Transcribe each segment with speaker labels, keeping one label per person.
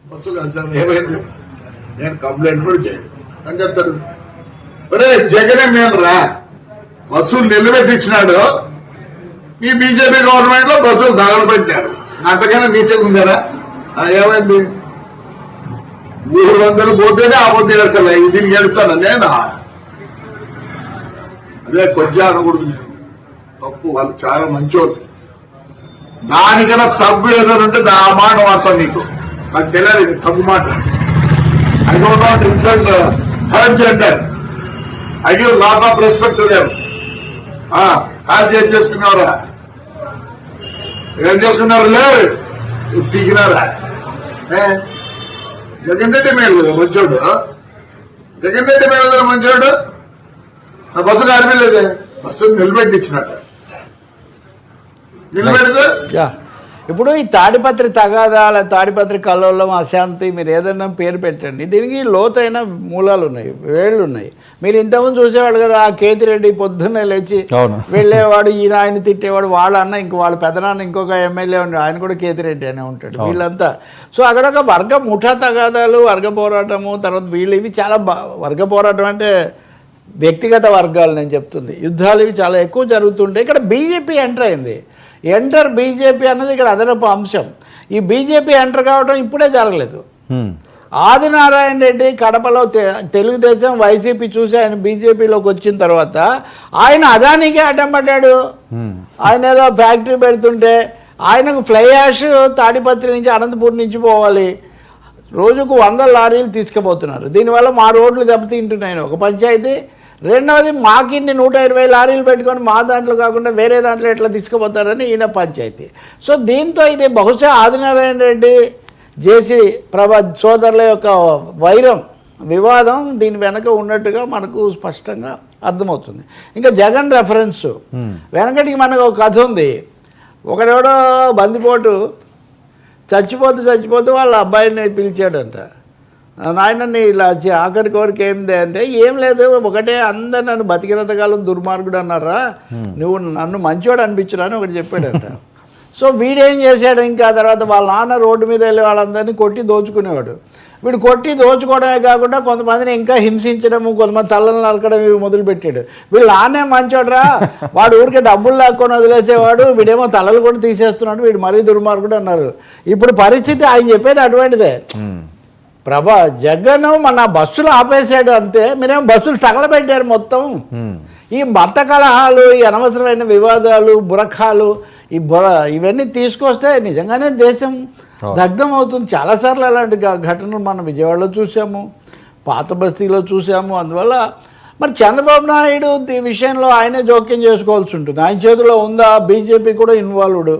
Speaker 1: బస్సులు అంచనా ఏమైంది? నేను కంప్లైంట్ కూడా చేయను అని చెప్తారు. ఒరే జగనే మేము రా బస్సులు నిలబెట్టించినాడు, ఈ బీజేపీ గవర్నమెంట్ లో బస్సులు తగలబెట్టారు. అంతకైనా నీచంగా ఉందారా? ఏమైంది? 300 పోతేనే ఆ పొద్దు అసలు దీనికి ఎడుతాను నేను. అదే కొంచెం అనకూడదు, నేను తప్పు. వాళ్ళు చాలా మంచోళ్ళు. దానికన్నా తప్పు ఏదైనా ఉంటే ఆ మాట వాడతాను నీకు. నాకు తెలియదు ఇది తప్పు మాట. I don't not insult hurt gender. I give lot of respect to them. కాసి ఏం చేసుకున్నారా? ఏం చేసుకున్నారు? లేదు పీకినారా? జగన్ రెడ్డి మేలు మంచోడు. జగన్ రెడ్డి మేలు మంచోడు. ఆ బస్సు ఆర్మీలేదే, బస్సు నిలబెట్టించినట్టు నిలబెడితే.
Speaker 2: ఇప్పుడు ఈ తాడిపత్రి తగాదాల, తాడిపత్రి కల్లోలం, అశాంతి, మీరు ఏదైనా పేరు పెట్టండి, దీనికి లోతైన మూలాలు ఉన్నాయి, వేళ్ళు ఉన్నాయి. మీరు ఇంతకుముందు చూసేవాడు కదా, ఆ కేతిరెడ్డి పొద్దున్నే లేచి వెళ్ళేవాడు, ఈయన ఆయన తిట్టేవాడు, వాళ్ళ అన్న ఇంకో వాళ్ళ పెదనాన్న ఇంకొక ఎమ్మెల్యే ఉన్నాడు, ఆయన కూడా కేతిరెడ్డి అనే ఉంటాడు, వీళ్ళంతా. సో అక్కడ ఒక వర్గ ముఠా తగాదాలు, వర్గ పోరాటము, తర్వాత వీళ్ళు ఇవి చాలా వర్గ పోరాటం అంటే వ్యక్తిగత వర్గాలు నేను చెప్తుంది, యుద్ధాలు ఇవి చాలా ఎక్కువ జరుగుతుంటాయి. ఇక్కడ బీజేపీ ఎంటర్ అయింది. ఎంటర్ బీజేపీ అన్నది ఇక్కడ అదనపు అంశం. ఈ బీజేపీ ఎంటర్ కావడం ఇప్పుడే జరగలేదు. ఆదినారాయణ రెడ్డి కడపలో తెలుగుదేశం వైసీపీ చూసి ఆయన బీజేపీలోకి వచ్చిన తర్వాత ఆయన అదానికి అడ్డం పడ్డాడు. ఆయన ఏదో ఫ్యాక్టరీ పెడుతుంటే ఆయనకు ఫ్లై యాష్ తాడిపత్రి నుంచి అనంతపూర్ నుంచి పోవాలి, రోజుకు 100 లారీలు తీసుకుపోతున్నారు. దీనివల్ల మా రోడ్లు దెబ్బతింటున్నాయి ఒక పంచాయతీ. రెండవది మాకిన్ని 120 లారీలు పెట్టుకొని మా దాంట్లో కాకుండా వేరే దాంట్లో ఎట్లా తీసుకుపోతారని ఈయన పంచాయతీ. సో దీంతో ఇది బహుశా ఆదినారాయణ రెడ్డి జేసీ ప్రభా సోదరుల యొక్క వైరం, వివాదం దీని వెనక ఉన్నట్టుగా మనకు స్పష్టంగా అర్థమవుతుంది. ఇంకా జగన్ రెఫరెన్స్ వెనకటికి మనకు ఒక కథ ఉంది. ఒకడెవడో బందిపోటు చచ్చిపోతూ వాళ్ళ అబ్బాయిని పిలిచాడంట. నాయనని ఇలా ఆఖరి కోరిక ఏంది అంటే, ఏం లేదు ఒకటే, అందరు నన్ను బతికినంతకాలం దుర్మార్గుడు అన్నారా, నువ్వు నన్ను మంచివాడు అనిపించరా అని ఒకటి చెప్పాడంట. సో వీడేం చేశాడు, ఇంకా తర్వాత వాళ్ళ నాన్న రోడ్డు మీద వెళ్ళే వాళ్ళందరినీ కొట్టి దోచుకునేవాడు. వీడు కొట్టి దోచుకోవడమే కాకుండా కొంతమందిని ఇంకా హింసించడము, కొంతమంది తలలు నరకడం ఇవి మొదలుపెట్టాడు. వీళ్ళు నాన్నే మంచోడరా, వాడు ఊరికే డబ్బులు లాక్కొని వదిలేసేవాడు, వీడేమో తలలు కూడా తీసేస్తున్నాడు, వీడు మరీ దుర్మార్గుడు అన్నారు. ఇప్పుడు పరిస్థితి ఆయన చెప్పేది అటువంటిదే. జగన్ మన బస్సులు ఆపేసాడు అంతే, మీరేమో బస్సులు తగలబెట్టారు మొత్తం. ఈ మత కలహాలు, ఈ అనవసరమైన వివాదాలు, బురఖాలు, ఇవన్నీ తీసుకొస్తే నిజంగానే దేశం దగ్ధం అవుతుంది. చాలాసార్లు అలాంటి ఘటనలు మనం విజయవాడలో చూసాము, పాత బస్తీలో చూసాము. అందువల్ల మరి చంద్రబాబు నాయుడు ఈ విషయంలో ఆయనే జోక్యం చేసుకోవాల్సి ఉంటుంది. ఆయన చేతిలో ఉందా? బీజేపీ కూడా ఇన్వాల్వ్డ్.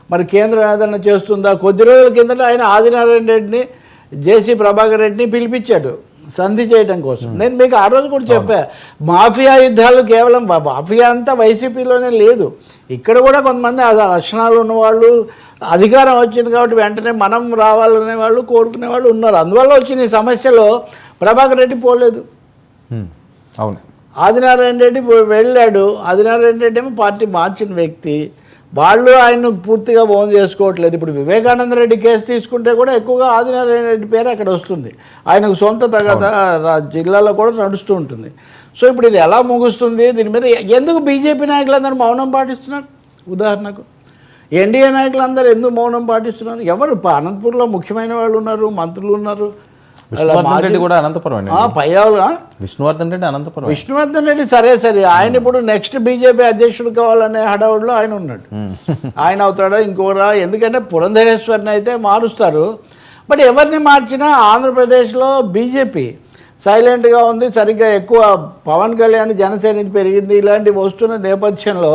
Speaker 2: మరి కేంద్రం ఏదైనా చేస్తుందా? కొద్ది రోజుల కిందట ఆయన ఆదినారాయణ రెడ్డిని, జేసీ ప్రభాకర్ రెడ్డిని పిలిపించాడు సంధి చేయడం కోసం. నేను మీకు ఆ రోజు కూడా చెప్పా, మాఫియా యుద్ధాలు కేవలం మాఫియా అంతా వైసీపీలోనే లేదు, ఇక్కడ కూడా కొంతమంది ఆ లక్షణాలు ఉన్నవాళ్ళు, అధికారం వచ్చింది కాబట్టి వెంటనే మనం రావాలనే వాళ్ళు, కోరుకునే వాళ్ళు ఉన్నారు. అందువల్ల వచ్చిన ఈ సమస్యలో ప్రభాకర్ రెడ్డి పోలేదు.
Speaker 3: అవును,
Speaker 2: ఆదినారాయణ రెడ్డి వెళ్ళాడు. ఆదినారాయణ రెడ్డి ఏమో పార్టీ మార్చిన వ్యక్తి, వాళ్ళు ఆయన పూర్తిగా ఓన్ చేసుకోవట్లేదు. ఇప్పుడు వివేకానంద రెడ్డి కేసు తీసుకుంటే కూడా ఎక్కువగా ఆదినారాయణ రెడ్డి పేరు అక్కడ వస్తుంది. ఆయనకు సొంత తగత జిల్లాలో కూడా నడుస్తూ ఉంటుంది. సో ఇప్పుడు ఇది ఎలా ముగుస్తుంది? దీని మీద ఎందుకు బీజేపీ నాయకులందరూ మౌనం పాటిస్తున్నారు? ఉదాహరణకు ఎన్డీఏ నాయకులందరూ ఎందుకు మౌనం పాటిస్తున్నారు? ఎవరు అనంతపూర్లో ముఖ్యమైన వాళ్ళు ఉన్నారు, మంత్రులు ఉన్నారు. విష్ణువర్ధన్ రెడ్డి సరే ఆయన ఇప్పుడు నెక్స్ట్ బీజేపీ అధ్యక్షుడు కావాలనే హడావుడిలో ఆయన ఉన్నాడు. ఆయన అవుతాడా ఇంకోరా? ఎందుకంటే పురంధరేశ్వరిని అయితే మారుస్తారు, బట్ ఎవరిని మార్చినా ఆంధ్రప్రదేశ్లో బీజేపీ సైలెంట్గా ఉంది. సరిగ్గా ఎక్కువ పవన్ కళ్యాణ్ జనసేన పెరిగింది, ఇలాంటివి వస్తున్న నేపథ్యంలో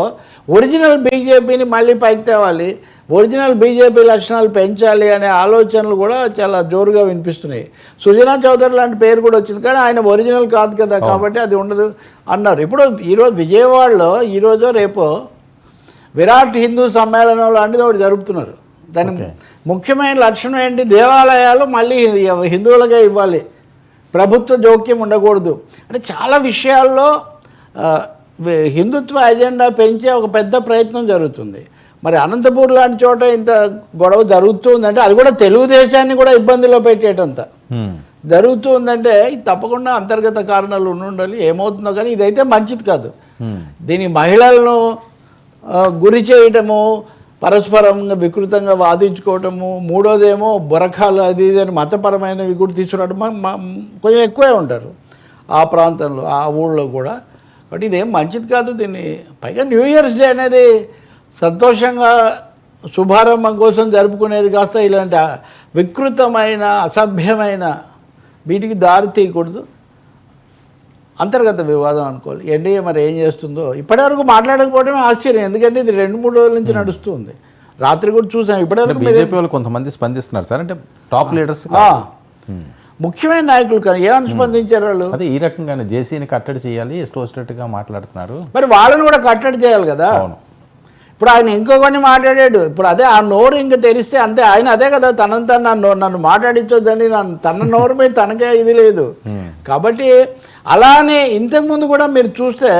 Speaker 2: ఒరిజినల్ బీజేపీని మళ్ళీ పైకి తేవాలి, ఒరిజినల్ బీజేపీ లక్షణాలు పెంచాలి అనే ఆలోచనలు కూడా చాలా జోరుగా వినిపిస్తున్నాయి. సుజనా చౌదరి లాంటి పేరు కూడా వచ్చింది, కానీ ఆయన ఒరిజినల్ కాదు కదా, కాబట్టి అది ఉండదు అన్నారు. ఇప్పుడు ఈరోజు విజయవాడలో ఈరోజు రేపు విరాట్ హిందూ సమ్మేళనం లాంటిది ఒకటి జరుపుతున్నారు. దాని ముఖ్యమైన లక్షణం ఏంటి? దేవాలయాలు మళ్ళీ హిందువులుగా ఇవ్వాలి, ప్రభుత్వ జోక్యం ఉండకూడదు. అంటే చాలా విషయాల్లో హిందుత్వ ఎజెండా పెంచే ఒక పెద్ద ప్రయత్నం జరుగుతుంది. మరి అనంతపూర్ లాంటి చోట ఇంత గొడవ జరుగుతుందంటే అది కూడా తెలుగుదేశాన్ని కూడా ఇబ్బందిలో పెట్టేటంత జరుగుతూ ఉందంటే ఇది తప్పకుండా అంతర్గత కారణాలు ఉండాలి. ఏమవుతుందో కానీ ఇదైతే మంచిది కాదు. దీని మహిళలను గురి చేయటము, పరస్పరంగా వికృతంగా వాదించుకోవటము, మూడోదేమో బురఖాలు అది ఇది అని మతపరమైనవి కూడా తీసుకురావడం కొంచెం ఎక్కువే ఉంటారు ఆ ప్రాంతంలో, ఆ ఊళ్ళో కూడా. బట్ ఇదేం మంచిది కాదు. దీన్ని పైగా న్యూ ఇయర్స్ డే అనేది సంతోషంగా శుభారంభం కోసం జరుపుకునేది కాస్త ఇలాంటి వికృతమైన అసభ్యమైన వీటికి దారి తీయకూడదు. అంతర్గత వివాదం అనుకోవాలి. ఎన్డీఏ మరి ఏం చేస్తుందో ఇప్పటివరకు మాట్లాడకపోవడమే ఆశ్చర్యం. ఎందుకంటే ఇది 2-3 రోజుల నుంచి నడుస్తుంది. రాత్రి కూడా చూసాం. ఇప్పటివరకు
Speaker 3: బీజేపీ వాళ్ళు కొంతమంది స్పందిస్తున్నారు సార్, అంటే టాప్ లీడర్స్
Speaker 2: ముఖ్యమైన నాయకులు కానీ ఏమని స్పందించారు వాళ్ళు?
Speaker 3: అదే ఈ రకంగానే జేసీని కట్టడి చేయాలి, ఎస్టోస్టేట్గా మాట్లాడుతున్నారు.
Speaker 2: మరి వాళ్ళని కూడా కట్టడి చేయాలి కదా. ఇప్పుడు ఆయన ఇంకొకరిని మాట్లాడాడు. ఇప్పుడు అదే ఆ నోరు ఇంకా తెరిస్తే అంతే. ఆయన అదే కదా తనంతా నన్ను మాట్లాడించొద్దండి, తన నోరు మీద తనకే ఇది లేదు. కాబట్టి అలానే ఇంతకుముందు కూడా మీరు చూస్తే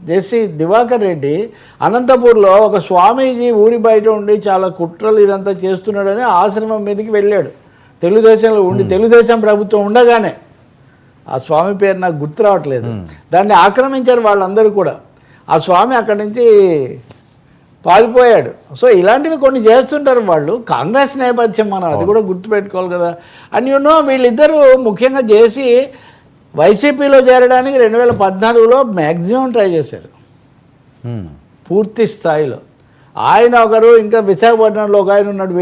Speaker 2: జేసీ దివాకర్ రెడ్డి అనంతపూర్లో ఒక స్వామీజీ ఊరి బయట ఉండి చాలా కుట్రలు ఇదంతా చేస్తున్నాడని ఆశ్రమం మీదకి వెళ్ళాడు. తెలుగుదేశంలో ఉండి, తెలుగుదేశం ప్రభుత్వం ఉండగానే, ఆ స్వామి పేరు నాకు గుర్తు రావట్లేదు, దాన్ని ఆక్రమించారు వాళ్ళందరూ కూడా. ఆ స్వామి అక్కడి నుంచి పారిపోయాడు. సో ఇలాంటివి కొన్ని చేస్తుంటారు వాళ్ళు. కాంగ్రెస్ నేపథ్యం మనం అది కూడా గుర్తుపెట్టుకోవాలి కదా. అండ్ వీళ్ళిద్దరూ ముఖ్యంగా చేసి వైసీపీలో చేరడానికి 2014లో మ్యాక్సిమం ట్రై చేశారు పూర్తి స్థాయిలో. ఆయన ఒకరు, ఇంకా విశాఖపట్నంలో ఒక ఆయన ఉన్నాడు.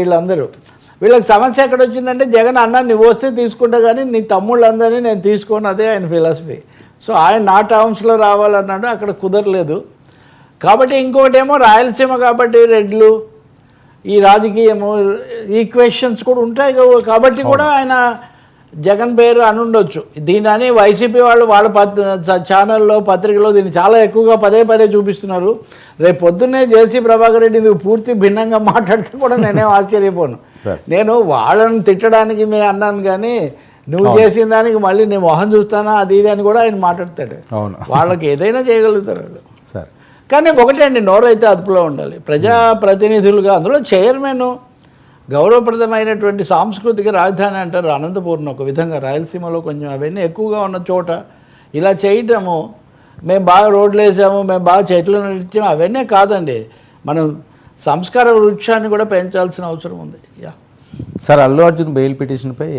Speaker 2: వీళ్ళకి సమస్య ఎక్కడ వచ్చిందంటే జగన్ అన్న నువ్వు వస్తే తీసుకుంటా కానీ నీ తమ్ముళ్ళందరినీ నేను తీసుకోను, అదే ఆయన ఫిలాసఫీ. సో ఆయన నా టర్మ్స్లో రావాలన్నాడు, అక్కడ కుదరలేదు. కాబట్టి ఇంకొకటేమో రాయలసీమ కాబట్టి రెడ్లు, ఈ రాజకీయము ఈక్వేషన్స్ కూడా ఉంటాయి కాబట్టి కూడా ఆయన జగన్ పేరు అని ఉండొచ్చు. దీని వైసీపీ వాళ్ళు వాళ్ళ ఛానల్లో పత్రికలో దీన్ని చాలా ఎక్కువగా పదే చూపిస్తున్నారు. రేపు పొద్దున్నే జేసీ ప్రభాకర్ రెడ్డి ఇందుకు పూర్తి భిన్నంగా మాట్లాడితే కూడా నేనేం ఆశ్చర్యపోను. నేను వాళ్ళని తిట్టడానికి మేము అన్నాను కానీ నువ్వు చేసిన దానికి మళ్ళీ నేను మొహం చూస్తానా అది ఇది అని కూడా ఆయన మాట్లాడతాడు. వాళ్ళకి ఏదైనా చేయగలుగుతారు వాళ్ళు. కానీ ఒకటే అండి, నోరైతే అదుపులో ఉండాలి. ప్రజాప్రతినిధులుగా అందులో చైర్మన్ గౌరవప్రదమైనటువంటి సాంస్కృతిక రాజధాని అంటారు అనంతపూర్ని ఒక విధంగా. రాయలసీమలో కొంచెం అవన్నీ ఎక్కువగా ఉన్న చోట ఇలా చేయటము, మేము బాగా రోడ్లు వేసాము, మేము బాగా చెట్లు నడిచాము, అవన్నీ కాదండి. మనం సంస్కార వృక్షాన్ని కూడా పెంచాల్సిన అవసరం ఉంది.
Speaker 3: సార్, అల్లు అర్జున్ బెయిల్ పిటిషన్పై